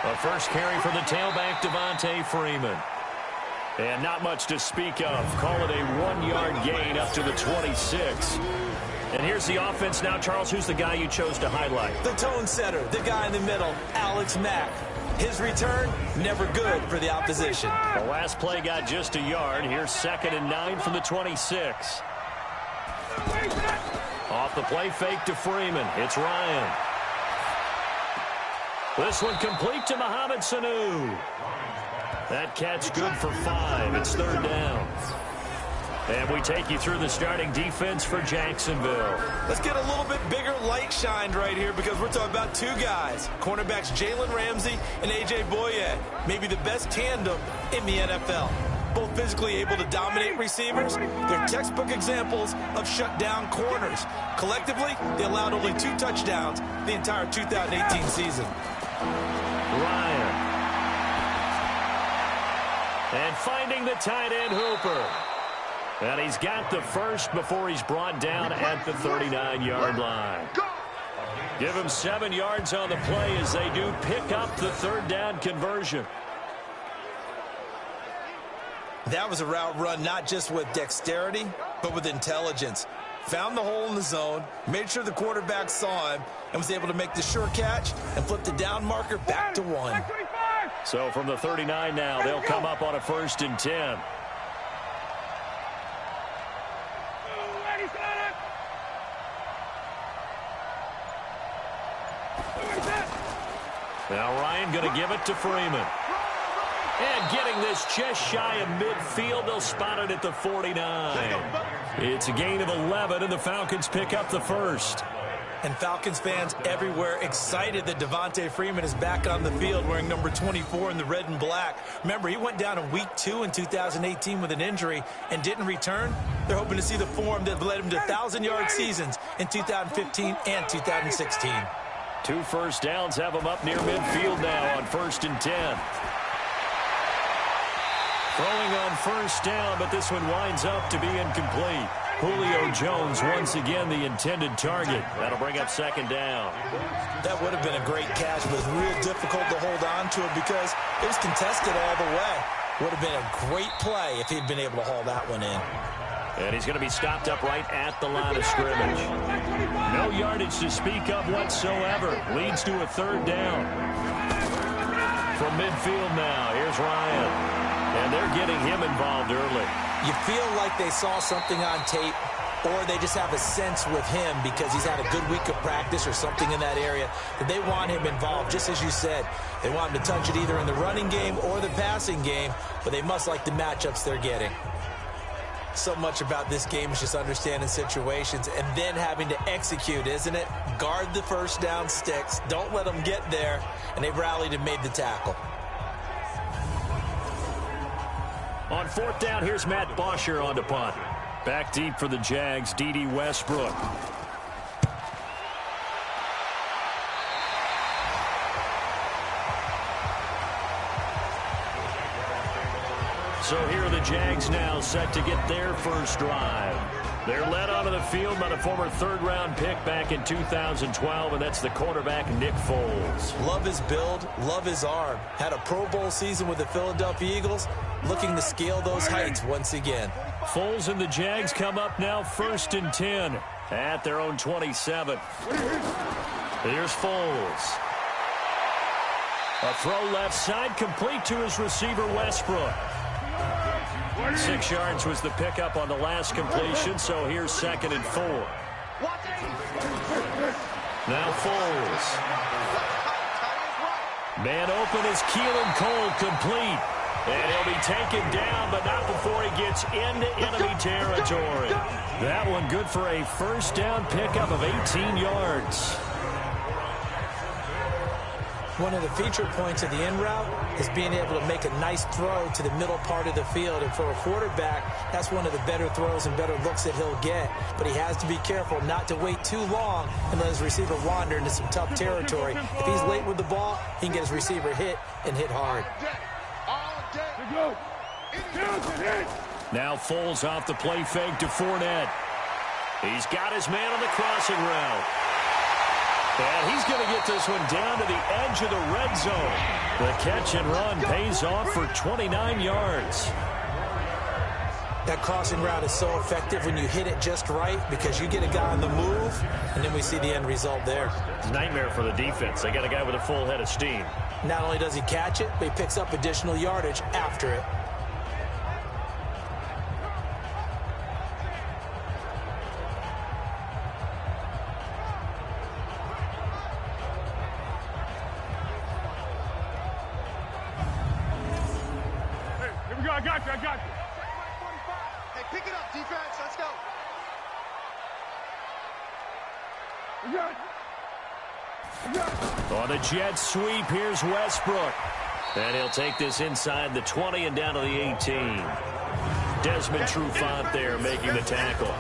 A first carry for the tailback, Devontae Freeman. And not much to speak of. Call it a 1-yard gain up to the 26. And here's the offense now. Charles, who's the guy you chose to highlight? The tone setter, the guy in the middle, Alex Mack. His return, never good for the opposition. The last play got just a yard. Here's 2nd and 9 from the 26. Off the play fake to Freeman. It's Ryan. This one complete to Mohamed Sanu. That catch good for 5. It's 3rd down. And we take you through the starting defense for Jacksonville. Let's get a little bit bigger light shined right here because we're talking about 2 guys. Cornerbacks Jalen Ramsey and A.J. Boyette. Maybe the best tandem in the NFL. Both physically able to dominate receivers. They're textbook examples of shutdown corners. Collectively, they allowed only 2 touchdowns the entire 2018 season. Ryan. And finding the tight end Hooper. And he's got the first before he's brought down at the 39-yard line. Give him 7 yards on the play as they do pick up the 3rd down conversion. That was a route run not just with dexterity, but with intelligence. Found the hole in the zone, made sure the quarterback saw him, and was able to make the sure catch and flip the down marker back to 1. So from the 39 now, they'll come up on a 1st and 10. Now Ryan going to give it to Freeman. And getting this just shy of midfield, they'll spot it at the 49. It's a gain of 11, and the Falcons pick up the first. And Falcons fans everywhere excited that Devontae Freeman is back on the field wearing number 24 in the red and black. Remember, he went down in week 2 in 2018 with an injury and didn't return. They're hoping to see the form that led him to 1,000-yard seasons in 2015 and 2016. 2 first downs have him up near midfield now on 1st and 10. Throwing on 1st down, but this one winds up to be incomplete. Julio Jones once again the intended target. That'll bring up 2nd down. That would have been a great catch, but it was real difficult to hold on to it because it was contested all the way. Would have been a great play if he'd been able to haul that one in. And he's going to be stopped up right at the line of scrimmage. No yardage to speak of whatsoever. Leads to a 3rd down. From midfield now, here's Ryan. And they're getting him involved early. You feel like they saw something on tape, or they just have a sense with him because he's had a good week of practice or something in that area that they want him involved, just as you said. They want him to touch it either in the running game or the passing game, but they must like the matchups they're getting. So much about this game is just understanding situations and then having to execute, isn't it? Guard the 1st down sticks. Don't let them get there. And they rallied and made the tackle. On 4th down, here's Matt Bosher on to punt. Back deep for the Jags, D.D. Westbrook. So here are the Jags now set to get their first drive. They're led onto the field by the former 3rd-round pick back in 2012, and that's the quarterback Nick Foles. Love his build, love his arm. Had a Pro Bowl season with the Philadelphia Eagles, looking to scale those heights once again. Foles and the Jags come up now 1st and 10 at their own 27. Here's Foles. A throw left side complete to his receiver Westbrook. 6 yards was the pickup on the last completion, so here's 2nd and 4. Now Foles. Man open is Keelan Cole, complete. And he'll be taken down, but not before he gets into enemy territory. That one good for a 1st down pickup of 18 yards. One of the feature points of the in route is being able to make a nice throw to the middle part of the field. And for a quarterback, that's one of the better throws and better looks that he'll get. But he has to be careful not to wait too long and let his receiver wander into some tough territory. If he's late with the ball, he can get his receiver hit and hit hard. Now Foles off the play fake to Fournette. He's got his man on the crossing route. And he's going to get this one down to the edge of the red zone. The catch and run pays off for 29 yards. That crossing route is so effective when you hit it just right because you get a guy on the move, and then we see the end result there. It's a nightmare for the defense. They got a guy with a full head of steam. Not only does he catch it, but he picks up additional yardage after it. I got you. Hey, pick it up, defense. Let's go. On the jet sweep, here's Westbrook. And he'll take this inside the 20 and down to the 18. Desmond Trufant there making the tackle.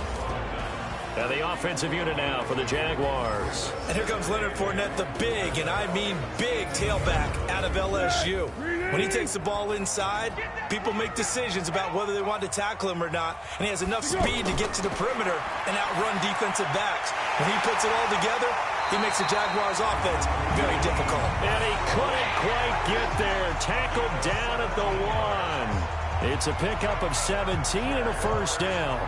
And the offensive unit now for the Jaguars. And here comes Leonard Fournette, the big, and I mean big, tailback out of LSU. When he takes the ball inside, people make decisions about whether they want to tackle him or not. And he has enough speed to get to the perimeter and outrun defensive backs. When he puts it all together, he makes the Jaguars' offense very difficult. And he couldn't quite get there. Tackled down at the 1. It's a pickup of 17 and a first down.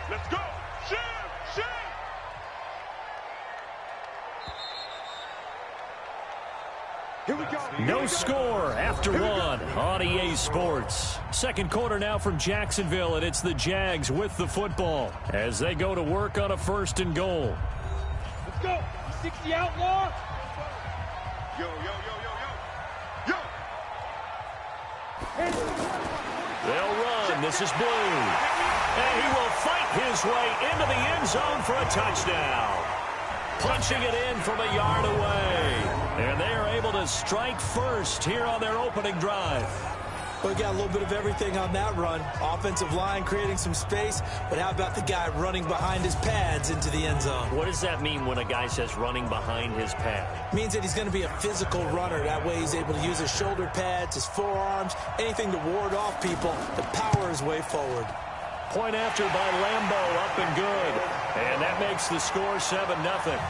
Let's go. Shift. Here we go. No score after 1 on EA Sports. Second quarter now from Jacksonville, and it's the Jags with the football as they go to work on a 1st and goal. Let's go. 60 outlaw. Yo. They'll run. This is Blue. And he will fight his way into the end zone for a touchdown. Punching it in from a yard away. And they are able to strike first here on their opening drive. We got a little bit of everything on that run. Offensive line creating some space, but how about the guy running behind his pads into the end zone? What does that mean when a guy says running behind his pad? Means that he's going to be a physical runner. That way he's able to use his shoulder pads, his forearms, anything to ward off people to power his way forward. Point after by Lambeau, up and good. And that makes the score 7-0.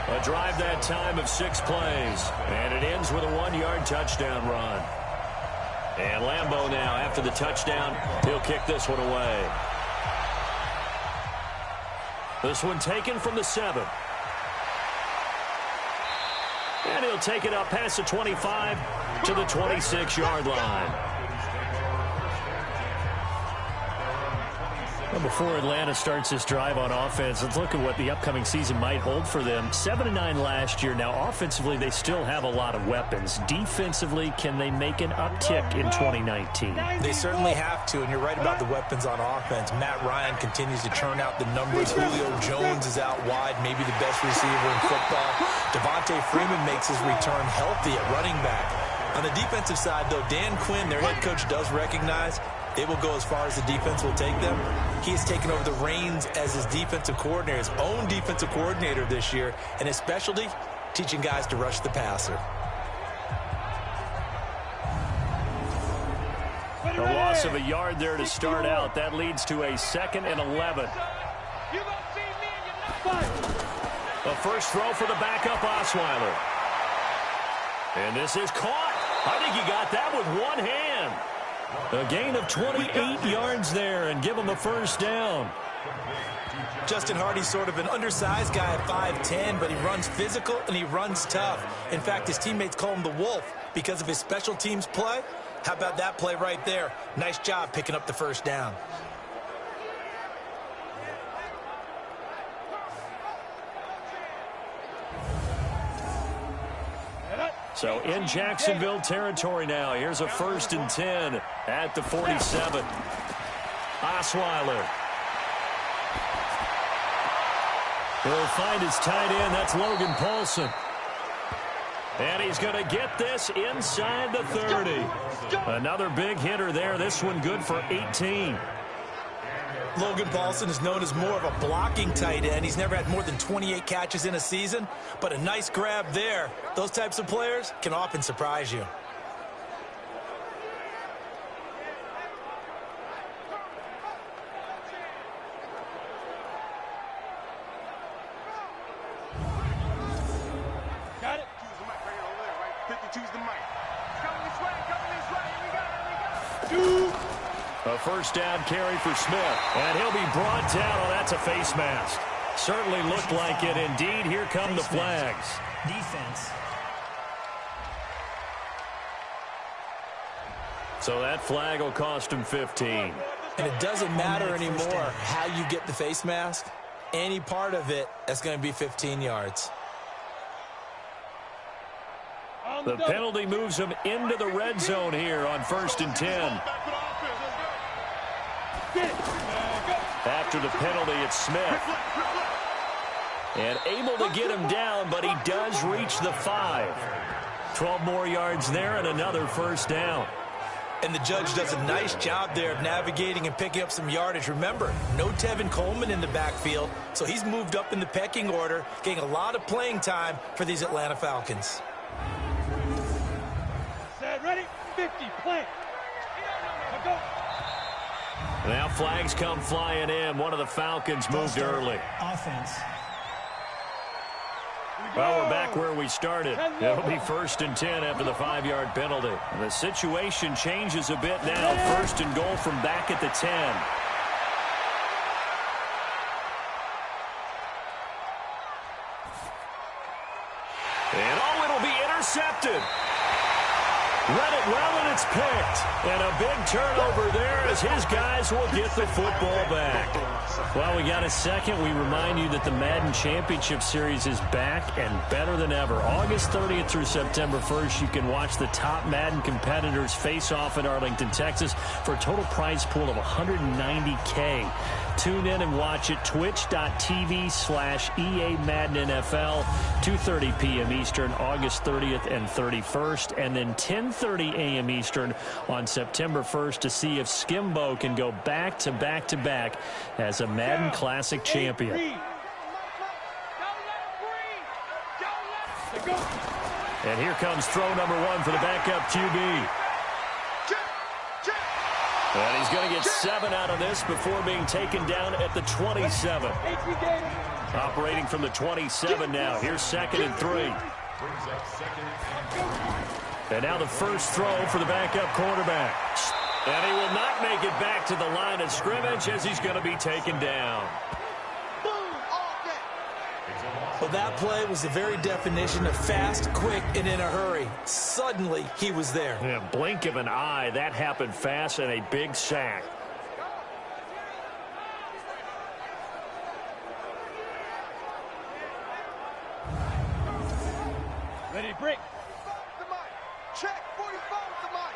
A drive that time of 6 plays. And it ends with a 1-yard touchdown run. And Lambeau now, after the touchdown, he'll kick this one away. This one taken from the 7. And he'll take it up past the 25 to the 26-yard line. Well, before Atlanta starts this drive on offense, let's look at what the upcoming season might hold for them. 7-9 last year. Now, offensively, they still have a lot of weapons. Defensively, can they make an uptick in 2019? They certainly have to, and you're right about the weapons on offense. Matt Ryan continues to churn out the numbers. Julio Jones is out wide, maybe the best receiver in football. Devontae Freeman makes his return healthy at running back. On the defensive side, though, Dan Quinn, their head coach, does recognize they will go as far as the defense will take them. He has taken over the reins as his defensive coordinator, his own defensive coordinator this year, and his specialty, teaching guys to rush the passer. A loss of a yard there to start out. That leads to a 2nd and 11. The first throw for the backup Osweiler. And this is caught. I think he got that with one hand. A gain of 28 yards there and give him a first down. Justin Hardy's sort of an undersized guy at 5'10", but he runs physical and he runs tough. In fact, his teammates call him the Wolf because of his special teams play. How about that play right there? Nice job picking up the first down. So in Jacksonville territory now. Here's a 1st and 10 at the 47. Osweiler. He'll find his tight end. That's Logan Paulson. And he's going to get this inside the 30. Another big hitter there. This one good for 18. Logan Paulson is known as more of a blocking tight end. He's never had more than 28 catches in a season, but a nice grab there. Those types of players can often surprise you. 52's the mic. Coming this way, we got it. A first down carry for Smith, and he'll be brought down. Oh, that's a face mask. Certainly looked like it. Indeed, here come the flags. Defense. So that flag will cost him 15. And it doesn't matter anymore how you get the face mask. Any part of it, that's going to be 15 yards. The penalty moves him into the red zone here on 1st and 10. After the penalty, it's Smith. And able to get him down, but he does reach the 5. 12 more yards there and another first down. And the judge does a nice job there of navigating and picking up some yardage. Remember, no Tevin Coleman in the backfield, so he's moved up in the pecking order, getting a lot of playing time for these Atlanta Falcons. Set, ready, 50, play. Go. Now flags come flying in. One of the Falcons moved early. Offense. Well, we're back where we started. It'll be 1st and 10 after the 5-yard penalty. The situation changes a bit now. 1st and goal from back at the 10. And oh, it'll be intercepted. Read it well, and it's picked. And a big turnover there as his guys will get the football back. Well, we got a second. We remind you that the Madden Championship Series is back and better than ever. August 30th through September 1st, you can watch the top Madden competitors face off in Arlington, Texas for a total prize pool of $190K. Tune in and watch it. Twitch.tv/EA Madden NFL, 2:30 p.m. Eastern, August 30th and 31st, and then 10:30 a.m. Eastern on September 1st to see if Skimbo can go back to back to back as a Madden Classic champion. And here comes throw number 1 for the backup QB. And he's going to get 7 out of this before being taken down at the 27. Operating from the 27 now. Here's 2nd and 3. And now the first throw for the backup quarterback. And he will not make it back to the line of scrimmage as he's going to be taken down. Well, that play was the very definition of fast, quick, and in a hurry. Suddenly, he was there. Yeah, blink of an eye. That happened fast and a big sack. Ready, break. Check, 45 the mic.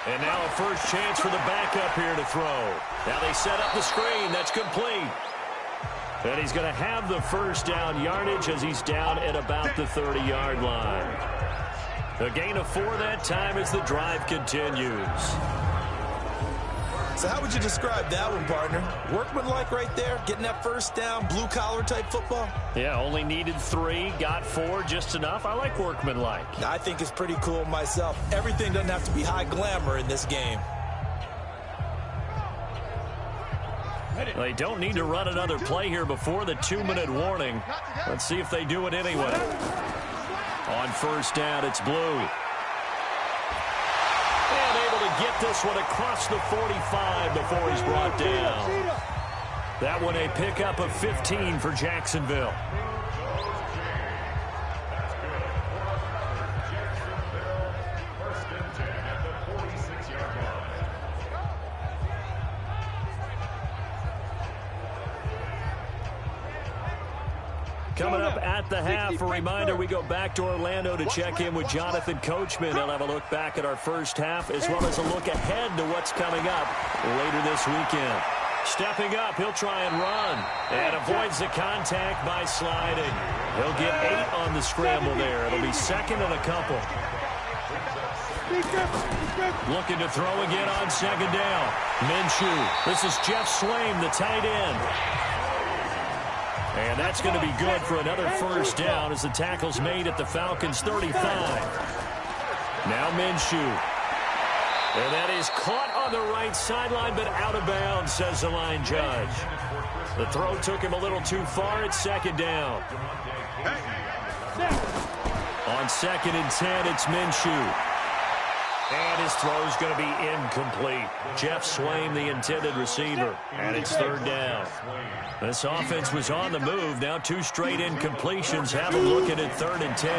And now a first chance for the backup here to throw. Now they set up the screen. That's complete. And he's going to have the first down yardage as he's down at about the 30-yard line. A gain of 4 that time as the drive continues. So how would you describe that one, partner? Workmanlike right there, getting that first down, blue-collar type football? Yeah, only needed 3, got 4, just enough. I like workmanlike. I think it's pretty cool myself. Everything doesn't have to be high glamour in this game. They don't need to run another play here before the 2-minute warning. Let's see if they do it anyway. On first down, it's Blue. And able to get this one across the 45 before he's brought down. That one a pickup of 15 for Jacksonville. Coming up at the half, a reminder, we go back to Orlando to check in with Jonathan Coachman. He'll have a look back at our first half as well as a look ahead to what's coming up later this weekend. Stepping up, he'll try and run and avoids the contact by sliding. He'll get 8 on the scramble there. It'll be 2nd and a couple. Looking to throw again on 2nd down. Minshew. This is Jeff Swaim, the tight end. And that's going to be good for another first down as the tackle's made at the Falcons' 35. Now Minshew. And that is caught on the right sideline, but out of bounds, says the line judge. The throw took him a little too far. It's 2nd down. On 2nd and 10, it's Minshew. And his throw's going to be incomplete. Jeff Swain, the intended receiver. And it's 3rd down. This offense was on the move. Now 2 straight incompletions. Have them looking at 3rd and 10.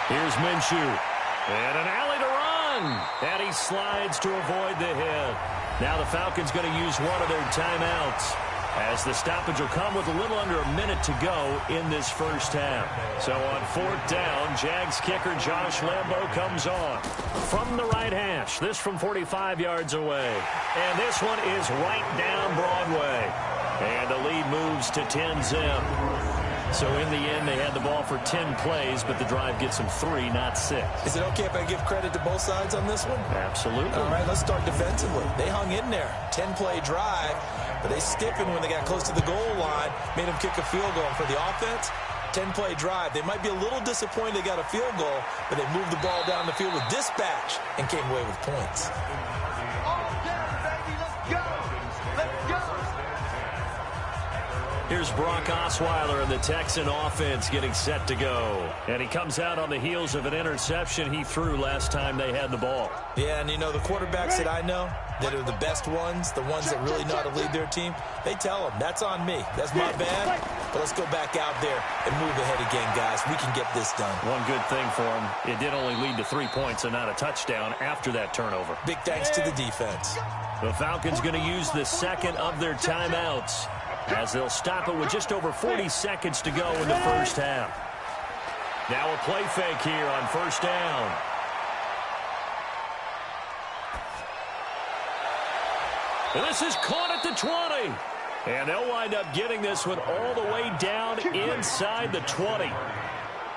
Here's Minshew. And an alley to run. And he slides to avoid the hit. Now the Falcons going to use one of their timeouts, as the stoppage will come with a little under a minute to go in this first half. So on 4th down, Jags kicker Josh Lambo comes on from the right hash. This from 45 yards away. And this one is right down Broadway. And the lead moves to 10-zip. So in the end, they had the ball for 10 plays, but the drive gets them 3, not 6. Is it okay if I give credit to both sides on this one? Absolutely. All right, let's start defensively. They hung in there. 10-play drive, but they stiffened when they got close to the goal line, made them kick a field goal. And for the offense, 10-play drive. They might be a little disappointed they got a field goal, but they moved the ball down the field with dispatch and came away with points. Here's Brock Osweiler and the Texan offense getting set to go. And he comes out on the heels of an interception he threw last time they had the ball. Yeah, and you know, the quarterbacks that I know that are the best ones, the ones that really know how to lead their team, they tell them, that's on me. That's my bad. But let's go back out there and move ahead again, guys. We can get this done. One good thing for him, it did only lead to 3 points and not a touchdown after that turnover. Big thanks to the defense. The Falcons going to use the second of their timeouts, as they'll stop it with just over 40 seconds to go in the first half. Now a play fake here on 1st down. And this is caught at the 20. And they'll wind up getting this one all the way down inside the 20.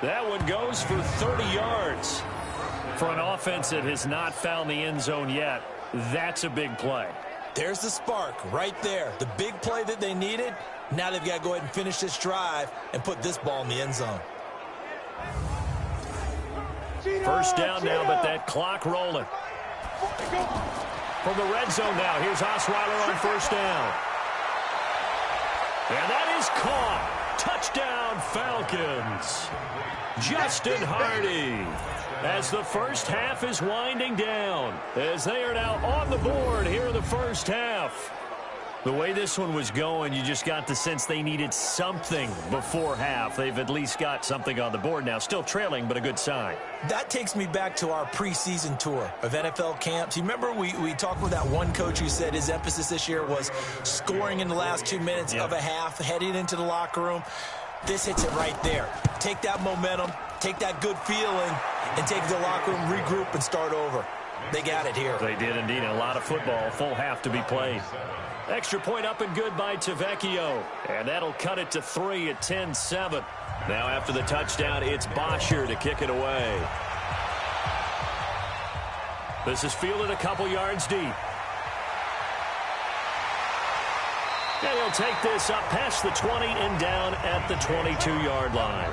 That one goes for 30 yards. For an offense that has not found the end zone yet, that's a big play. There's the spark right there. The big play that they needed. Now they've got to go ahead and finish this drive and put this ball in the end zone. First down now, but that clock rolling. From the red zone now, here's Osweiler on 1st down. And that is caught. Touchdown, Falcons. Justin Hardy. As the first half is winding down, as they are now on the board here in the first half. The way this one was going, you just got the sense they needed something before half. They've at least got something on the board now. Still trailing, but a good sign. That takes me back to our preseason tour of NFL camps. You remember we talked with that one coach who said his emphasis this year was scoring in the last 2 minutes of a half, heading into the locker room. This hits it right there. Take that momentum, take that good feeling, and take the locker room, regroup, and start over. They got it here. They did indeed. A lot of football, full half to be played. Extra point up and good by Tavecchio. And that'll cut it to 3 at 10-7. Now after the touchdown, it's Bosher to kick it away. This is fielded a couple yards deep. And he'll take this up past the 20 and down at the 22-yard line.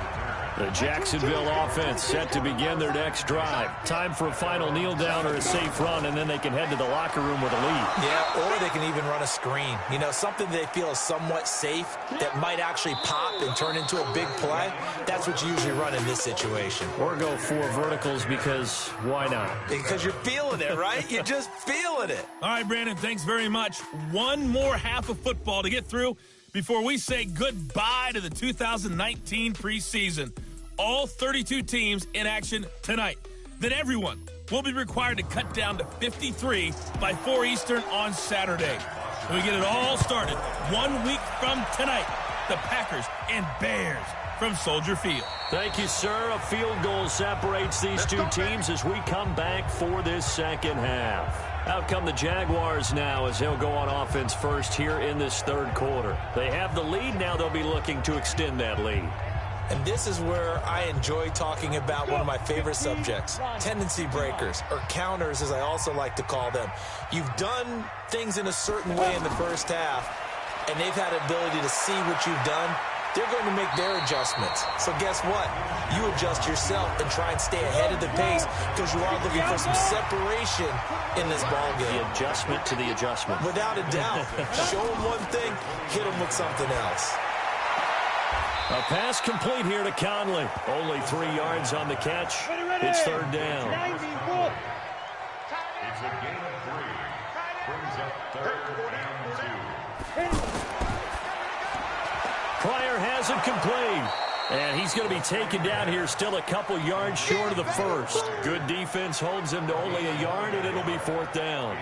The Jacksonville offense set to begin their next drive. Time for a final kneel down or a safe run, and then they can head to the locker room with a lead. Yeah, or they can even run a screen. You know, something they feel is somewhat safe that might actually pop and turn into a big play. That's what you usually run in this situation. Or go 4 verticals, because why not? Because you're feeling it, right? You're just feeling it. All right, Brandon, thanks very much. One more half of football to get through before we say goodbye to the 2019 preseason. All 32 teams in action tonight. Then everyone will be required to cut down to 53 by 4 Eastern on Saturday. We get it all started 1 week from tonight. The Packers and Bears from Soldier Field. Thank you, sir. A field goal separates these two teams as we come back for this second half. Out come the Jaguars now as they'll go on offense first here in this third quarter. They have the lead. Now they'll be looking to extend that lead. And this is where I enjoy talking about one of my favorite subjects, tendency breakers, or counters as I also like to call them. You've done things in a certain way in the first half, and they've had the ability to see what you've done. They're going to make their adjustments. So guess what? You adjust yourself and try and stay ahead of the pace because you are looking for some separation in this ball game. The adjustment to the adjustment. Without a doubt. Show them one thing, hit them with something else. A pass complete here to Conley. Only 3 yards on the catch. It's third down. It's a gain of 3. Brings up third and 2. Pryor has it complete. And he's going to be taken down here still a couple yards short of the first. Good defense holds him to only a yard, and it'll be fourth down.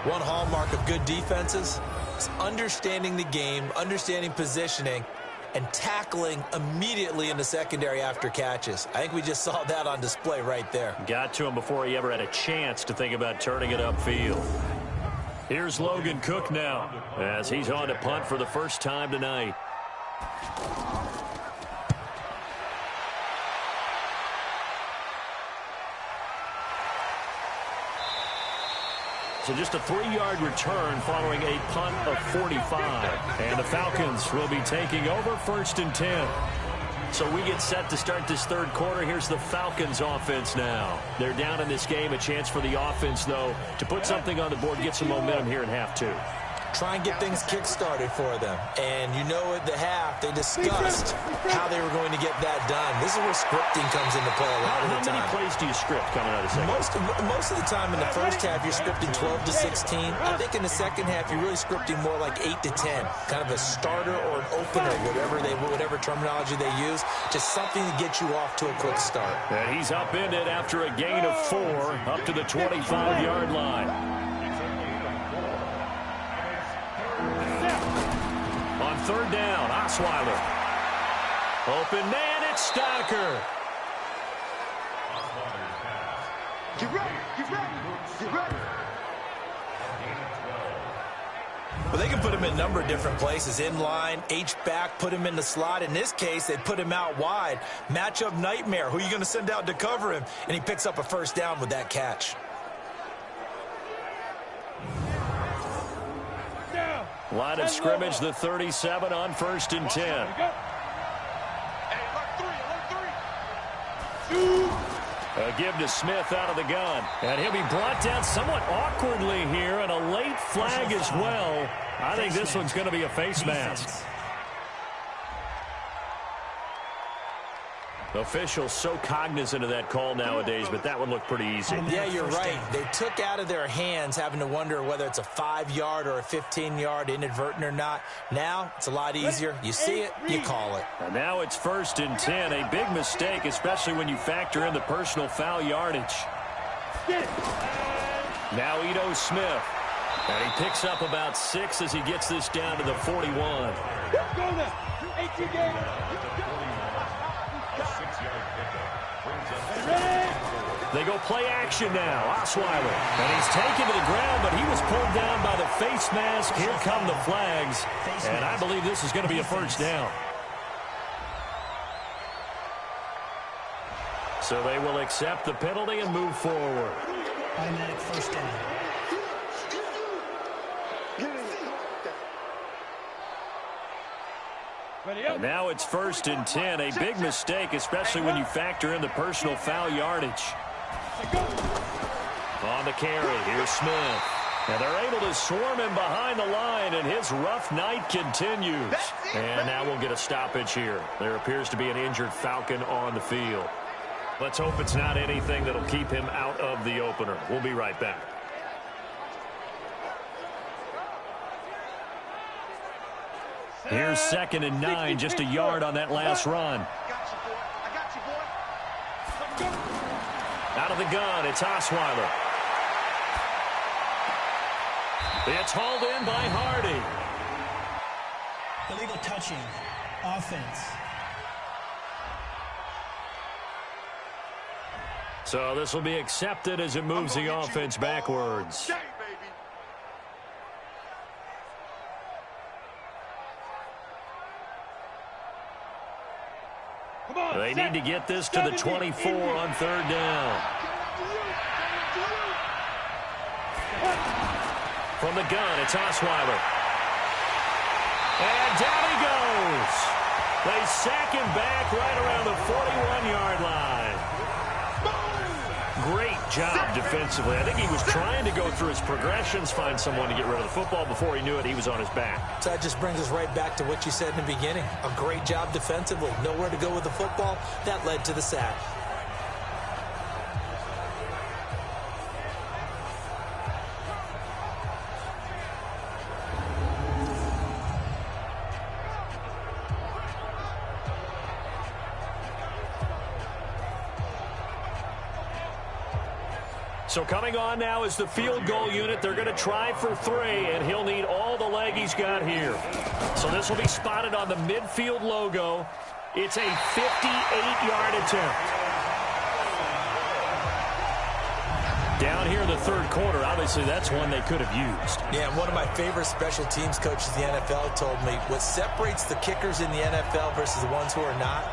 One hallmark of good defenses is understanding the game, understanding positioning, and tackling immediately in the secondary after catches. I think we just saw that on display right there. Got to him before he ever had a chance to think about turning it upfield. Here's Logan Cook now as he's on to punt for the first time tonight. So just a 3-yard return following a punt of 45. And the Falcons will be taking over first and 10. So we get set to start this third quarter. Here's the Falcons offense now. They're down in this game. A chance for the offense, though, to put something on the board, get some momentum here in half 2. Try and get things kick-started for them. And you know at the half, they discussed how they were going to get that done. This is where scripting comes into play a lot of the time. How many plays do you script coming out of the second? Most of the time in the first half, you're scripting 12 to 16. I think in the second half, you're really scripting more like 8 to 10. Kind of a starter or an opener, whatever terminology they use. Just something to get you off to a quick start. And he's upended after a gain of 4 up to the 25-yard line. On third down, Osweiler. Open man, it's Stocker. Get ready, get ready, get ready. Well, they can put him in a number of different places. In line, H-back, put him in the slot. In this case, they put him out wide. Matchup nightmare. Who are you going to send out to cover him? And he picks up a first down with that catch. Line of scrimmage, the 37 on first and 10. Hey, alert 3. A give to Smith out of the gun. And he'll be brought down somewhat awkwardly here, and a late flag as well. I think this one's going to be a face mask. Officials so cognizant of that call nowadays, but that one looked pretty easy. Yeah, you're right. They took out of their hands having to wonder whether it's a 5-yard or a 15-yard, inadvertent or not. Now, it's a lot easier. You see it, you call it. And now it's first and 10. A big mistake, especially when you factor in the personal foul yardage. Now Ito Smith. And he picks up about 6 as he gets this down to the 41. Go now. 18 games. They go play action now. Osweiler. And he's taken to the ground, but he was pulled down by the face mask. Here come the flags. And I believe this is going to be a first down. So they will accept the penalty and move forward. Automatic first down. And now it's first and 10. A big mistake, especially when you factor in the personal foul yardage. On the carry, here's Smith. And they're able to swarm him behind the line, and his rough night continues. And now we'll get a stoppage here. There appears to be an injured Falcon on the field. Let's hope it's not anything that'll keep him out of the opener. We'll be right back. Here's second and 9, just a yard on that last run. Out of the gun, it's Osweiler. It's hauled in by Hardy. Illegal touching. Offense. So this will be accepted as it moves the offense backwards. They need to get this to the 24 on third down. From the gun, it's Osweiler. And down he goes. They sack him back right around the 41-yard line. Great job defensively. I think he was trying to go through his progressions, find someone to get rid of the football. Before he knew it, he was on his back. So that just brings us right back to what you said in the beginning. A great job defensively. Nowhere to go with the football. That led to the sack. So coming on now is the field goal unit. They're going to try for 3, and he'll need all the leg he's got here. So this will be spotted on the midfield logo. It's a 58-yard attempt. Down here in the third quarter, obviously that's one they could have used. Yeah, and one of my favorite special teams coaches in the NFL told me what separates the kickers in the NFL versus the ones who are not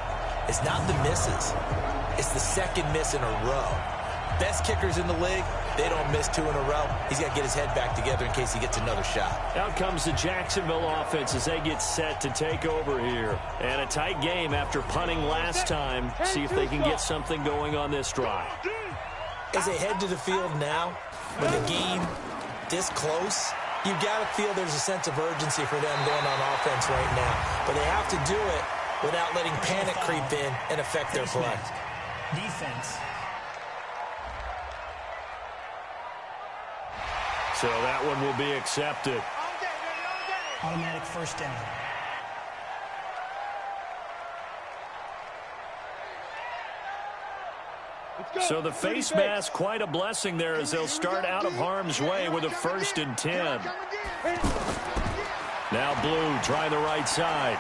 is not the misses. It's the second miss in a row. Best kickers in the league, they don't miss 2 in a row. He's got to get his head back together in case he gets another shot. Out comes the Jacksonville offense as they get set to take over here. And a tight game after punting last time. See if they can get something going on this drive. As they head to the field now, with the game this close, you've got to feel there's a sense of urgency for them going on offense right now. But they have to do it without letting panic creep in and affect their play. Defense. So that one will be accepted. Automatic first down. So the face mask, quite a blessing there as they'll start out of harm's way with a 1st and 10. Now Blue trying the right side.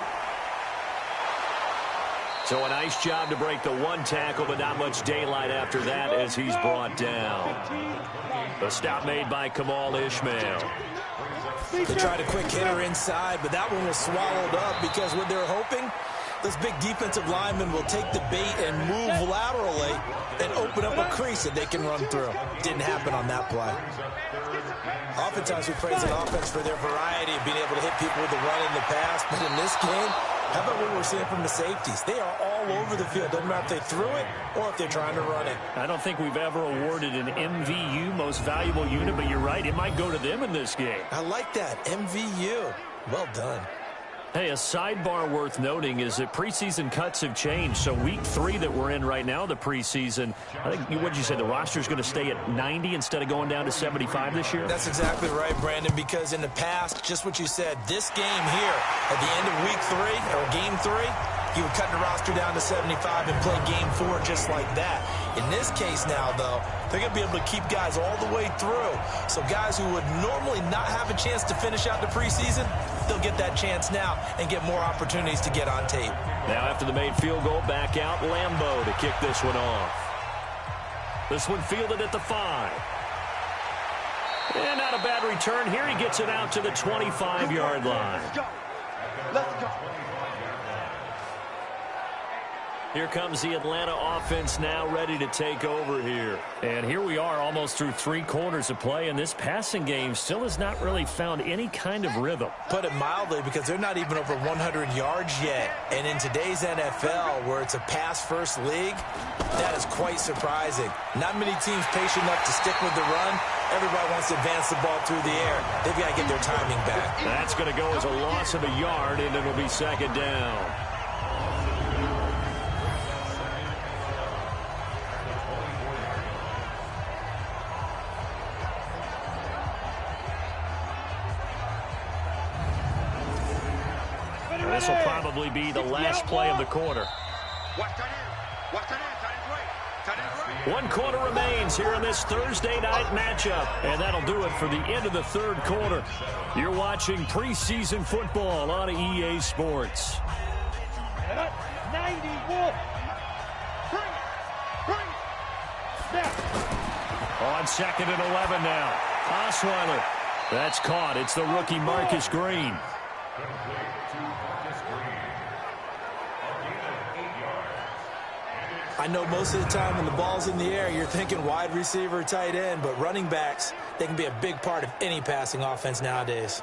So a nice job to break the 1 tackle, but not much daylight after that as he's brought down. A stop made by Kamal Ishmael. They tried a quick hitter inside, but that one was swallowed up because what they're hoping, those big defensive linemen will take the bait and move laterally and open up a crease that they can run through. Didn't happen on that play. Oftentimes we praise an offense for their variety of being able to hit people with the run and the pass, but in this game, how about what we're seeing from the safeties? They are all over the field. Doesn't matter if they threw it or if they're trying to run it. I don't think we've ever awarded an MVU, most valuable unit, but you're right. It might go to them in this game. I like that. MVU. Well done. Hey, a sidebar worth noting is that preseason cuts have changed. So week 3 that we're in right now, the preseason, I think, what did you say, the roster's going to stay at 90 instead of going down to 75 this year? That's exactly right, Brandon, because in the past, just what you said, this game here, at the end of week 3, or game 3, you would cut the roster down to 75 and play game 4 just like that. In this case now, though, they're going to be able to keep guys all the way through. So guys who would normally not have a chance to finish out the preseason, they'll get that chance now and get more opportunities to get on tape. Now after the made field goal, back out Lambeau to kick this one off. This one fielded at the 5. And not a bad return here. He gets it out to the 25-yard line. Let's go. Let's go. Here comes the Atlanta offense now ready to take over here. And here we are almost through 3 quarters of play, and this passing game still has not really found any kind of rhythm. Put it mildly, because they're not even over 100 yards yet. And in today's NFL, where it's a pass-first league, that is quite surprising. Not many teams patient enough to stick with the run. Everybody wants to advance the ball through the air. They've got to get their timing back. That's going to go as a loss of a yard, and it'll be 2nd down. This will probably be the last play of the quarter. One quarter remains here in this Thursday night matchup, and that'll do it for the end of the 3rd quarter. You're watching preseason football on EA Sports. 90 Wolf. On 2nd and 11 now. Osweiler. That's caught. It's the rookie Marcus Green. I know most of the time when the ball's in the air, you're thinking wide receiver, tight end, but running backs, they can be a big part of any passing offense nowadays.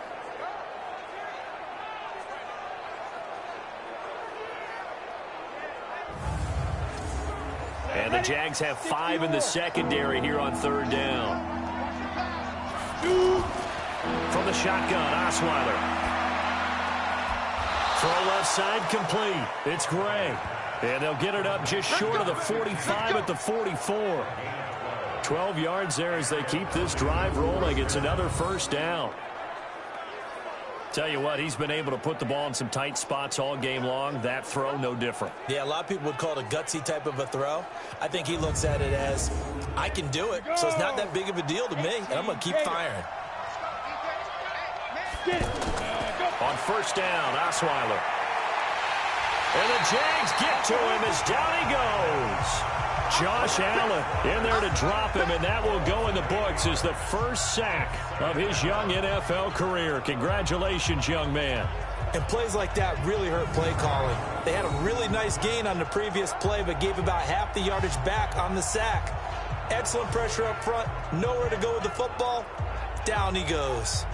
And the Jags have 5 in the secondary here on 3rd down. From the shotgun, Osweiler. Throw left side complete. It's Gray. And they'll get it up just short of the 45 at the 44. 12 yards there as they keep this drive rolling. It's another 1st down. Tell you what, he's been able to put the ball in some tight spots all game long. That throw, no different. Yeah, a lot of people would call it a gutsy type of a throw. I think he looks at it as, I can do it, so it's not that big of a deal to me, and I'm going to keep firing. On 1st down, Osweiler. And the Jags get to him as down he goes. Josh Allen in there to drop him, and that will go in the books as the first sack of his young NFL career. Congratulations, young man. And plays like that really hurt play calling. They had a really nice gain on the previous play, but gave about half the yardage back on the sack. Excellent pressure up front, nowhere to go with the football. Down he goes.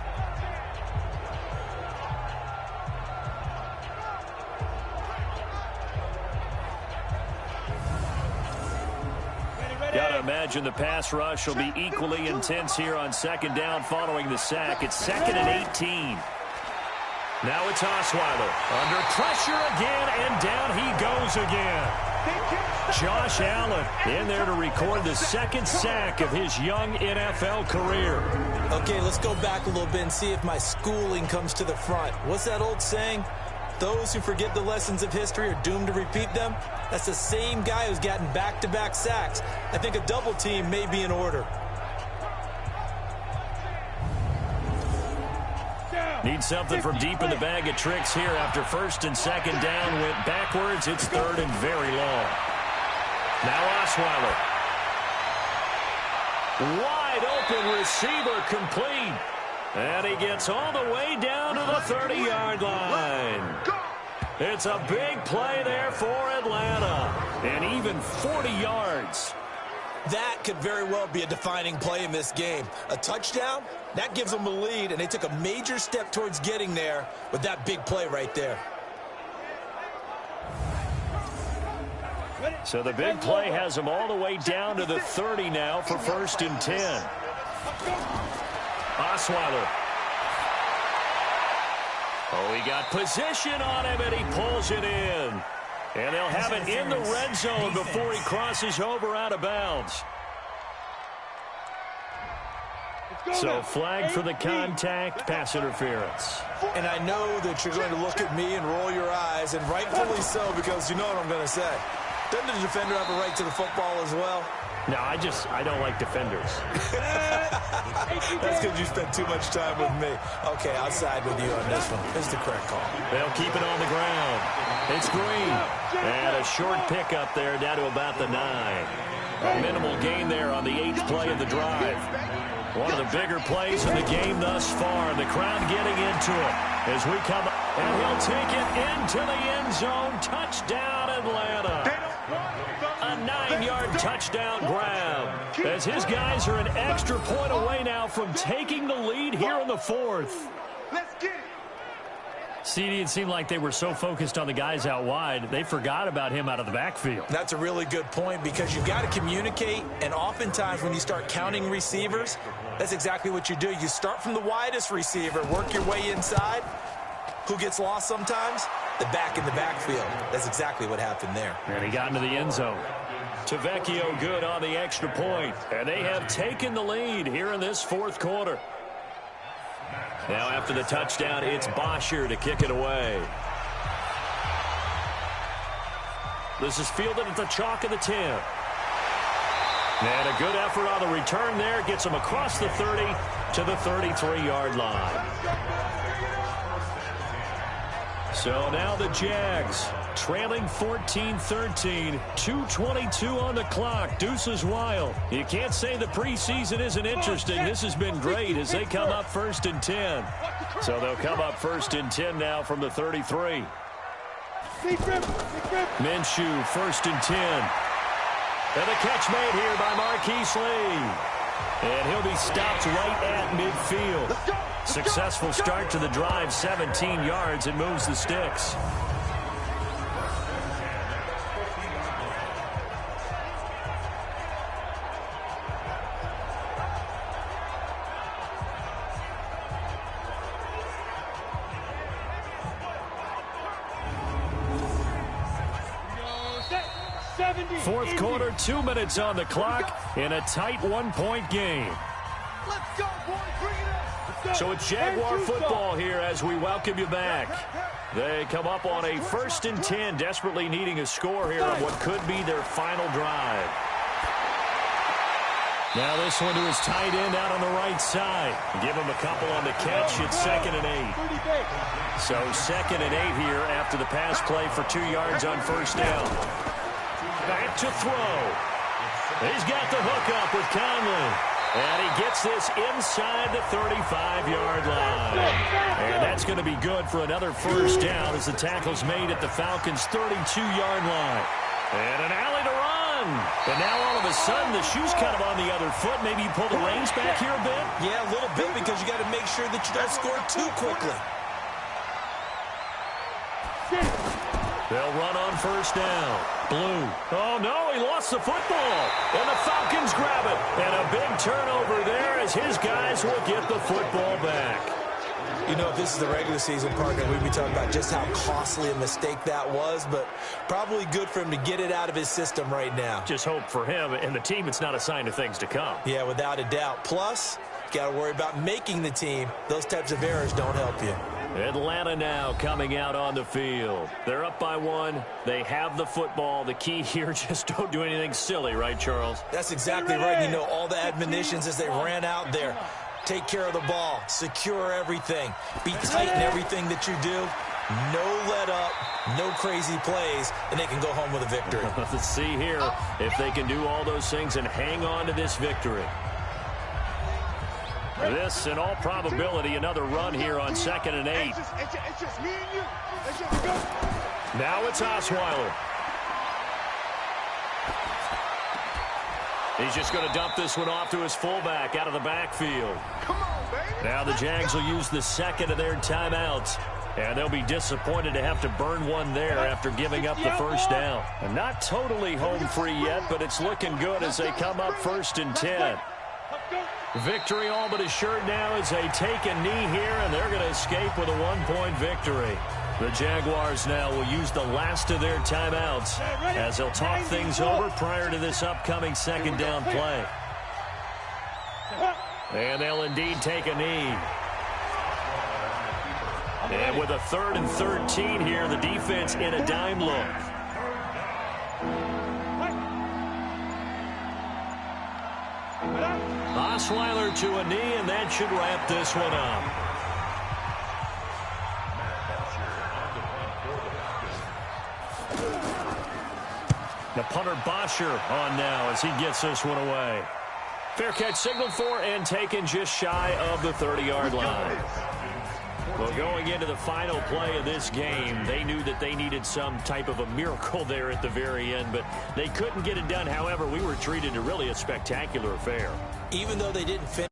Got to imagine the pass rush will be equally intense here on 2nd down following the sack. It's 2nd and 18. Now it's Osweiler. Under pressure again, and down he goes again. Josh Allen in there to record the 2nd sack of his young NFL career. Okay, let's go back a little bit and see if my schooling comes to the front. What's that old saying? Those who forget the lessons of history are doomed to repeat them. That's the same guy who's gotten back-to-back sacks. I think a double team may be in order. Need something from deep in the bag of tricks here after 1st and 2nd down. Went backwards. It's 3rd and very long. Now Osweiler. Wide open receiver complete. And he gets all the way down to the 30-yard line. It's a big play there for Atlanta. And even 40 yards. That could very well be a defining play in this game. A touchdown, that gives them a lead, and they took a major step towards getting there with that big play right there. So the big play has them all the way down to the 30 now for 1st and 10. Osweiler. Oh, he got position on him, and he pulls it in. And they'll have it in the red zone before he crosses over out of bounds. So flag for the contact, pass interference. And I know that you're going to look at me and roll your eyes, and rightfully so, because you know what I'm going to say. Doesn't the defender have a right to the football as well? No, I don't like defenders. That's because you spent too much time with me. Okay, I'll side with you on this one. This is the correct call. They'll keep it on the ground. It's Green. And a short pickup there down to about the 9. A minimal gain there on the 8th play of the drive. One of the bigger plays in the game thus far. The crowd getting into it as we come. And he'll take it into the end zone. Touchdown, Atlanta. A 9-yard touchdown grab. As his guys are an extra point away now from taking the lead here in the 4th. Let's get it. CD, it seemed like they were so focused on the guys out wide, they forgot about him out of the backfield. That's a really good point because you've got to communicate, and oftentimes when you start counting receivers, that's exactly what you do. You start from the widest receiver, work your way inside. Who gets lost sometimes? The back in the backfield. That's exactly what happened there. And he got into the end zone. Tavecchio good on the extra point. And they have taken the lead here in this 4th quarter. Now after the touchdown, it's Bosher to kick it away. This is fielded at the chalk of the 10. And a good effort on the return there. Gets him across the 30 to the 33-yard line. So now the Jags trailing 14-13, 2:22 on the clock. Deuces wild. You can't say the preseason isn't interesting. This has been great as they come up 1st and 10. So they'll come up 1st and 10 now from the 33. Minshew, 1st and 10. And the catch made here by Marquise Lee. And he'll be stopped right at midfield. Successful start to the drive, 17 yards, and moves the sticks. Fourth quarter, 2 minutes on the clock in a tight 1-point game. Let's go, boys. Bring it up. So it's Jaguar football here as we welcome you back. They come up on a 1st and 10, desperately needing a score here on what could be their final drive. Now this one to his tight end out on the right side. Give him a couple on the catch. It's 2nd and 8. So 2nd and 8 here after the pass play for 2 yards on 1st down. Back to throw. He's got the hook up with Conley. And he gets this inside the 35-yard line. And that's going to be good for another 1st down as the tackle's made at the Falcons' 32-yard line. And an alley to run. And now all of a sudden the shoe's kind of on the other foot. Maybe you pull the reins back here a bit? Yeah, a little bit because you got to make sure that you don't score too quickly. They'll run on 1st down. Blue. Oh, no, he lost the football. And the Falcons grab it. And a big turnover there as his guys will get the football back. You know, if this is the regular season, partner, we'd be talking about just how costly a mistake that was, but probably good for him to get it out of his system right now. Just hope for him and the team it's not a sign of things to come. Yeah, without a doubt. Plus, you got to worry about making the team. Those types of errors don't help you. Atlanta now coming out on the field. They're up by 1. They have the football. The key here, just don't do anything silly, right, Charles? That's exactly right. You know, all the admonitions as they ran out there. Take care of the ball. Secure everything. Be tight in everything that you do. No let up. No crazy plays. And they can go home with a victory. Let's see here if they can do all those things and hang on to this victory. This, in all probability, another run here on 2nd and 8. It's just me and you. Let's just go. Now it's Osweiler. He's just going to dump this one off to his fullback out of the backfield. Come on, baby. Now the Jags will use the 2nd of their timeouts. And they'll be disappointed to have to burn one there after giving up the 1st down. And not totally home free yet, but it's looking good as they come up 1st and 10. Victory all but assured now as they take a knee here, and they're going to escape with a 1-point victory. The Jaguars now will use the last of their timeouts as they'll talk things over prior to this upcoming 2nd down play. And they'll indeed take a knee. And with a 3rd and 13 here, the defense in a dime look. Osweiler to a knee, and that should wrap this one up. The punter Bosher on now as he gets this one away. Fair catch signaled for and taken just shy of the 30-yard line. Well, going into the final play of this game, they knew that they needed some type of a miracle there at the very end, but they couldn't get it done. However, we were treated to really a spectacular affair. Even though they didn't finish.